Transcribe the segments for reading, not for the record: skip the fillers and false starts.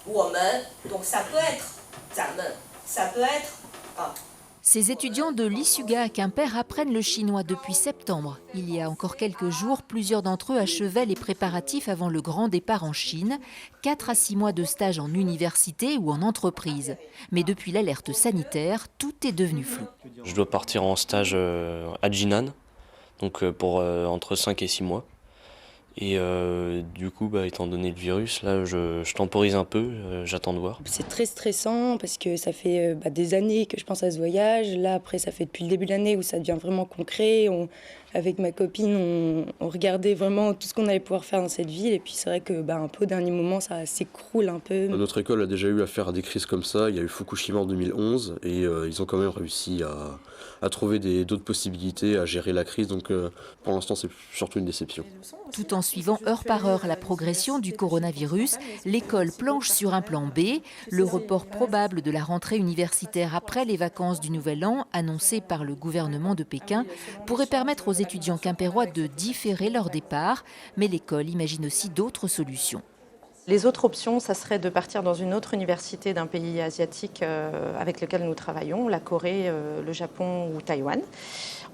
Donc ça peut être, ça peut être. Ces étudiants de l'Isuga à Quimper apprennent le chinois depuis septembre. Il y a encore quelques jours, plusieurs d'entre eux achevaient les préparatifs avant le grand départ en Chine. 4 à 6 mois de stage en université ou en entreprise. Mais depuis l'alerte sanitaire, tout est devenu flou. Je dois partir en stage à Jinan, donc pour entre 5 et 6 mois. Et du coup, étant donné le virus, là, je temporise un peu, j'attends de voir. C'est très stressant parce que ça fait des années que je pense à ce voyage. Là, après, ça fait depuis le début de l'année où ça devient vraiment concret. Avec ma copine, on regardait vraiment tout ce qu'on allait pouvoir faire dans cette ville. Et puis c'est vrai que un peu au dernier moment, ça s'écroule un peu. Notre école a déjà eu affaire à des crises comme ça. Il y a eu Fukushima en 2011 et ils ont quand même réussi à trouver d'autres possibilités à gérer la crise. Donc pour l'instant, c'est surtout une déception. Tout en suivant heure par heure la progression du coronavirus, l'école planche sur un plan B. Le report probable de la rentrée universitaire après les vacances du Nouvel An, annoncé par le gouvernement de Pékin, pourrait permettre aux étudiants quimpérois de différer leur départ. Mais l'école imagine aussi d'autres solutions. Les autres options, ça serait de partir dans une autre université d'un pays asiatique avec lequel nous travaillons, la Corée, le Japon ou Taïwan.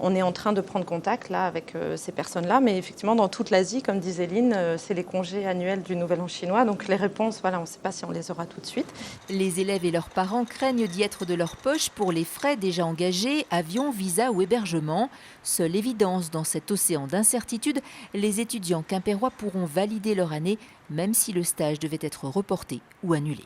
On est en train de prendre contact là avec ces personnes-là, mais effectivement dans toute l'Asie, comme disait Lynn, c'est les congés annuels du Nouvel An chinois, donc les réponses, on ne sait pas si on les aura tout de suite. Les élèves et leurs parents craignent d'y être de leur poche pour les frais déjà engagés, avions, visas ou hébergement. Seule évidence dans cet océan d'incertitude, les étudiants quimpérois pourront valider leur année, même si le stage devait être reporté ou annulé.